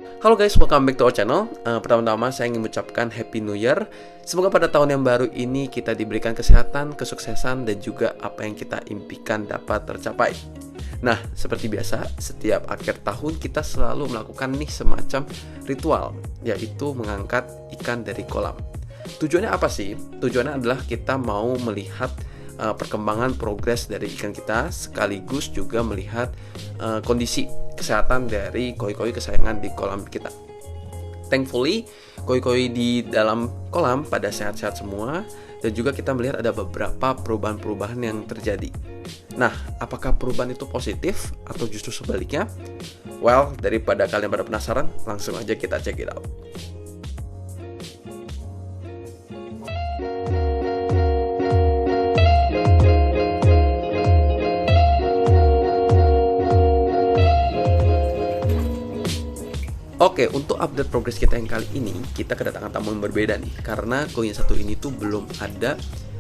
Halo guys, welcome back to our channel. Pertama-tama saya ingin mengucapkan Happy New Year. Semoga pada tahun yang baru ini kita diberikan kesehatan, kesuksesan, dan juga apa yang kita impikan dapat tercapai. Nah, seperti biasa, setiap akhir tahun kita selalu melakukan nih semacam ritual, yaitu mengangkat ikan dari kolam. Tujuannya apa sih? Tujuannya adalah kita mau melihat perkembangan progres dari ikan kita, sekaligus juga melihat kondisi kesehatan dari koi-koi kesayangan di kolam kita. Thankfully, koi-koi di dalam kolam pada sehat-sehat semua, dan juga kita melihat ada beberapa perubahan-perubahan yang terjadi. Nah, apakah perubahan itu positif atau justru sebaliknya? Well, daripada kalian pada penasaran, langsung aja kita check it out. Oke, untuk update progres kita yang kali ini, kita kedatangan tamu yang berbeda nih. Karena koi yang satu ini tuh belum ada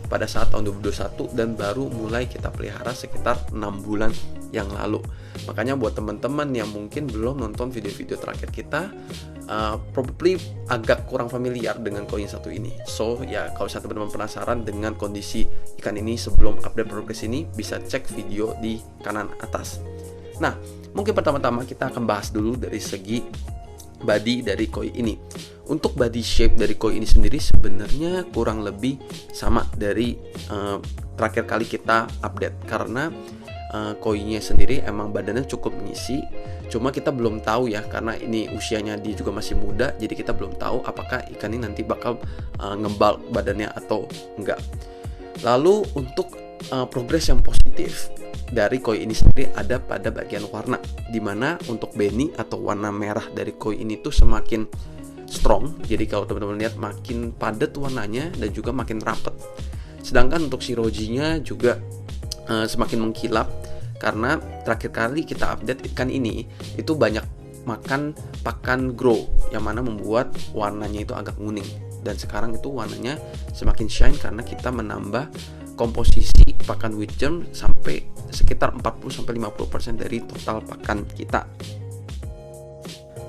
pada saat tahun 2021 dan baru mulai kita pelihara sekitar 6 bulan yang lalu. Makanya buat teman-teman yang mungkin belum nonton video-video terakhir kita, probably agak kurang familiar dengan koi yang satu ini. So, ya kalau teman-teman penasaran dengan kondisi ikan ini sebelum update progres ini, bisa cek video di kanan atas. Nah, mungkin pertama-tama kita akan bahas dulu dari segi body dari koi ini. Untuk body shape dari koi ini sendiri sebenarnya kurang lebih sama dari terakhir kali kita update, karena koinya sendiri emang badannya cukup mengisi. Cuma kita belum tahu ya, karena ini usianya dia juga masih muda, jadi kita belum tahu apakah ikan ini nanti bakal ngebal badannya atau enggak. Lalu untuk progres yang positif dari koi ini sendiri ada pada bagian warna, dimana untuk beni atau warna merah dari koi ini tuh semakin strong. Jadi kalau teman-teman lihat makin padat warnanya dan juga makin rapet. Sedangkan untuk shirojinya juga semakin mengkilap, karena terakhir kali kita update ikan ini itu banyak makan pakan grow yang mana membuat warnanya itu agak kuning, dan sekarang itu warnanya semakin shine karena kita menambah komposisi pakan wheatgerm sampai sekitar 40-50% dari total pakan kita.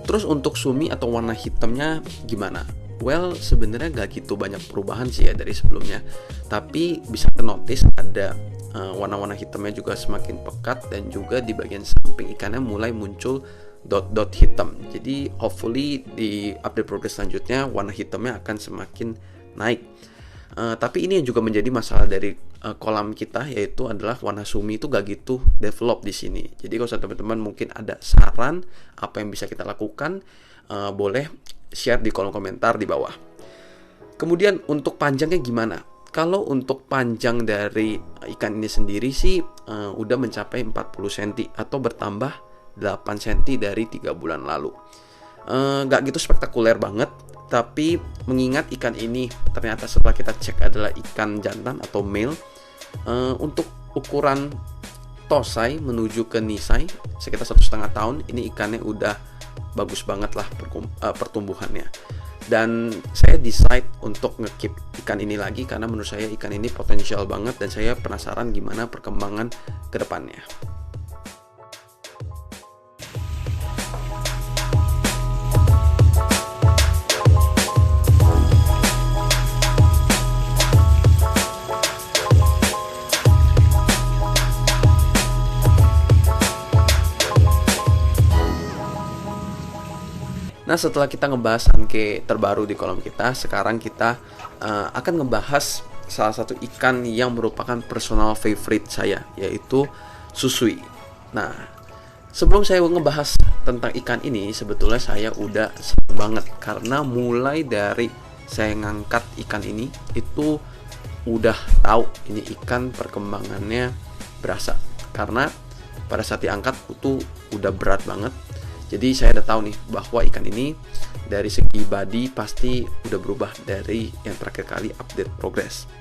Terus untuk sumi atau warna hitamnya gimana? Well, sebenarnya gak gitu banyak perubahan sih ya dari sebelumnya, tapi bisa ternotis ada warna-warna hitamnya juga semakin pekat, dan juga di bagian samping ikannya mulai muncul dot-dot hitam. Jadi hopefully di update progress selanjutnya warna hitamnya akan semakin naik. Tapi ini yang juga menjadi masalah dari kolam kita, yaitu adalah warna sumi itu gak gitu develop di sini. Jadi kalau teman-teman mungkin ada saran apa yang bisa kita lakukan, boleh share di kolom komentar di bawah. Kemudian untuk panjangnya gimana? Kalau untuk panjang dari ikan ini sendiri sih udah mencapai 40 cm atau bertambah 8 cm dari 3 bulan lalu. Gak gitu spektakuler banget, tapi mengingat ikan ini ternyata setelah kita cek adalah ikan jantan atau male, untuk ukuran tosai menuju ke nisai sekitar 1,5 tahun, ini ikannya udah bagus banget lah pertumbuhannya. Dan saya decide untuk nge-keep ikan ini lagi karena menurut saya ikan ini potensial banget, dan saya penasaran gimana perkembangan ke depannya. Nah, setelah kita ngebahas anke terbaru di kolam kita, sekarang kita akan ngebahas salah satu ikan yang merupakan personal favorite saya, yaitu susui. Nah, sebelum saya ngebahas tentang ikan ini, sebetulnya saya udah seneng banget, karena mulai dari saya ngangkat ikan ini, itu udah tahu ini ikan perkembangannya berasa. Karena pada saat diangkat itu udah berat banget. Jadi saya udah tahu nih bahwa ikan ini dari segi body pasti udah berubah dari yang terakhir kali update progress.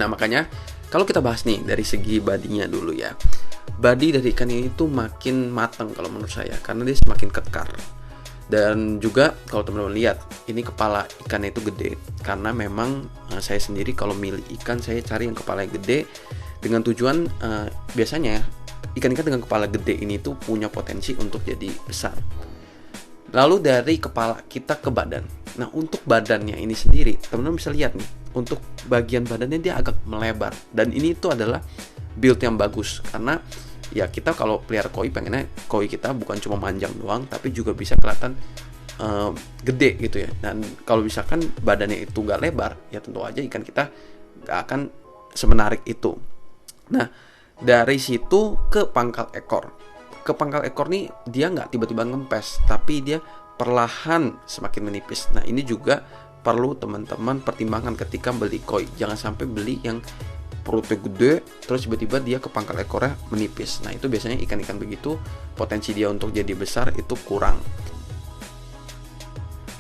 Nah, makanya kalau kita bahas nih dari segi badinya dulu ya. Body dari ikan ini tuh makin matang kalau menurut saya, karena dia semakin kekar. Dan juga kalau teman-teman lihat, ini kepala ikannya itu gede, karena memang saya sendiri kalau milih ikan saya cari yang kepalanya gede, dengan tujuan biasanya ikan-ikan dengan kepala gede ini tuh punya potensi untuk jadi besar. Lalu dari kepala kita ke badan. Nah, untuk badannya ini sendiri, teman-teman bisa lihat nih, untuk bagian badannya dia agak melebar. Dan ini itu adalah build yang bagus, karena ya kita kalau pelihara koi pengennya koi kita bukan cuma manjang doang, tapi juga bisa kelihatan gede gitu ya. Dan kalau misalkan badannya itu nggak lebar, ya tentu aja ikan kita nggak akan semenarik itu. Nah, dari situ ke pangkal ekor. Ke pangkal ekor nih dia nggak tiba-tiba ngempes, tapi dia perlahan semakin menipis. Nah, ini juga perlu teman-teman pertimbangkan ketika beli koi. Jangan sampai beli yang perutnya gede terus tiba-tiba dia ke pangkal ekornya menipis. Nah, itu biasanya ikan-ikan begitu potensi dia untuk jadi besar itu kurang.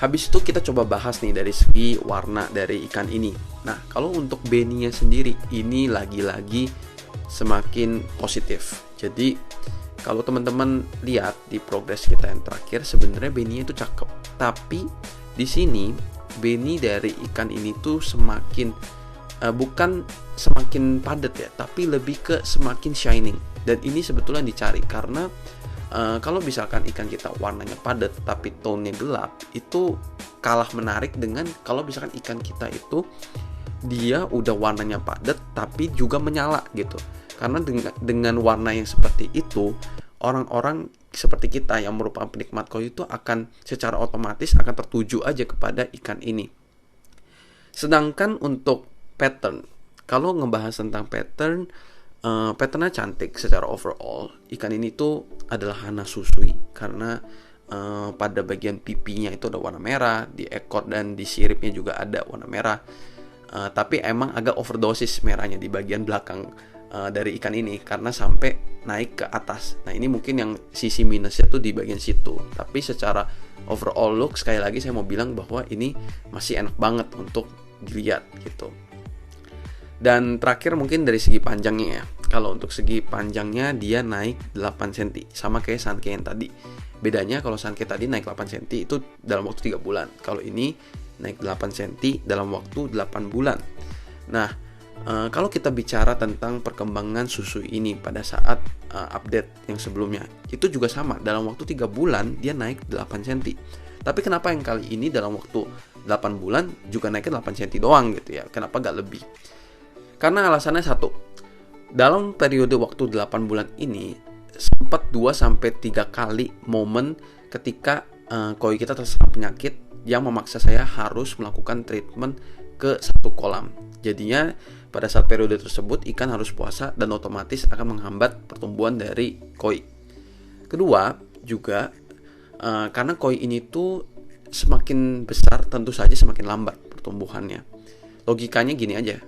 Habis itu kita coba bahas nih dari segi warna dari ikan ini. Nah, kalau untuk beninya sendiri ini lagi-lagi semakin positif. Jadi kalau teman-teman lihat di progres kita yang terakhir, sebenarnya beninya itu cakep. Tapi di sini beni dari ikan ini tuh semakin bukan semakin padat ya, tapi lebih ke semakin shining. Dan ini sebetulnya dicari karena kalau misalkan ikan kita warnanya padat tapi tone-nya gelap, itu kalah menarik dengan kalau misalkan ikan kita itu dia udah warnanya padat tapi juga menyala gitu. Karena dengan warna yang seperti itu, orang-orang seperti kita yang merupakan penikmat koi itu akan secara otomatis akan tertuju aja kepada ikan ini. Sedangkan untuk pattern, kalau ngebahas tentang pattern, patternnya cantik secara overall. Ikan ini tuh adalah Hana susui karena pada bagian pipinya itu ada warna merah, di ekor dan di siripnya juga ada warna merah. Tapi emang agak overdosis merahnya di bagian belakang dari ikan ini karena sampai naik ke atas. Nah, ini mungkin yang sisi minusnya tuh di bagian situ. Tapi secara overall look, sekali lagi saya mau bilang bahwa ini masih enak banget untuk dilihat gitu. Dan terakhir mungkin dari segi panjangnya ya. Kalau untuk segi panjangnya dia naik 8 cm, sama kayak Sankey yang tadi. Bedanya kalau Sankey tadi naik 8 cm itu dalam waktu 3 bulan. Kalau ini naik 8 cm dalam waktu 8 bulan. Nah, kalau kita bicara tentang perkembangan susu ini pada saat update yang sebelumnya, itu juga sama. Dalam waktu 3 bulan dia naik 8 cm. Tapi kenapa yang kali ini dalam waktu 8 bulan juga naiknya 8 cm doang gitu ya? Kenapa gak lebih? Karena alasannya satu, dalam periode waktu 8 bulan ini sempat 2-3 kali momen ketika koi kita terserang penyakit yang memaksa saya harus melakukan treatment ke satu kolam. Jadinya pada saat periode tersebut ikan harus puasa dan otomatis akan menghambat pertumbuhan dari koi. Kedua juga karena koi ini tuh semakin besar tentu saja semakin lambat pertumbuhannya. Logikanya gini aja.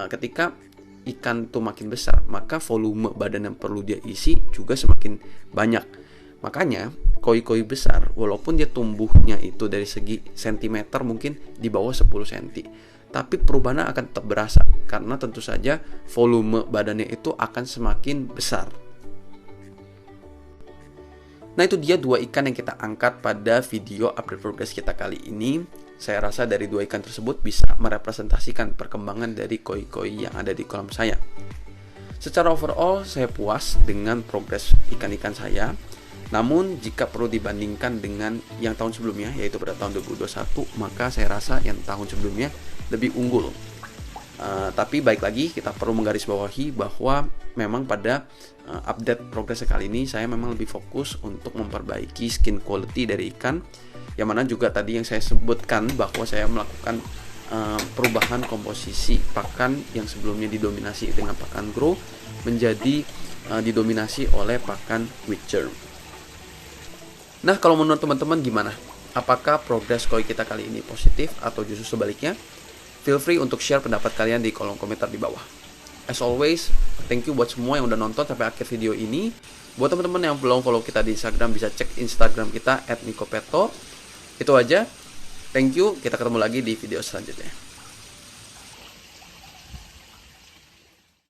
Ketika ikan tuh makin besar, maka volume badan yang perlu dia isi juga semakin banyak. Makanya koi-koi besar walaupun dia tumbuhnya itu dari segi sentimeter mungkin di bawah 10 cm, tapi perubahannya akan tetap berasa karena tentu saja volume badannya itu akan semakin besar. Nah, itu dia 2 ikan yang kita angkat pada video update progress kita kali ini. Saya rasa dari 2 ikan tersebut bisa merepresentasikan perkembangan dari koi-koi yang ada di kolam saya. Secara overall, saya puas dengan progres ikan-ikan saya. Namun, jika perlu dibandingkan dengan yang tahun sebelumnya, yaitu pada tahun 2021, maka saya rasa yang tahun sebelumnya lebih unggul. Tapi baik lagi, kita perlu menggarisbawahi bahwa memang pada update progres kali ini, saya memang lebih fokus untuk memperbaiki skin quality dari ikan. Yang mana juga tadi yang saya sebutkan bahwa saya melakukan perubahan komposisi pakan yang sebelumnya didominasi dengan pakan grow menjadi didominasi oleh pakan witcher. Nah, kalau menurut teman-teman gimana? Apakah progres koi kita kali ini positif atau justru sebaliknya? Feel free untuk share pendapat kalian di kolom komentar di bawah. As always, thank you buat semua yang udah nonton sampai akhir video ini. Buat teman-teman yang belum follow kita di Instagram, bisa cek Instagram kita @nikopeto. Itu aja. Thank you. Kita ketemu lagi di video selanjutnya.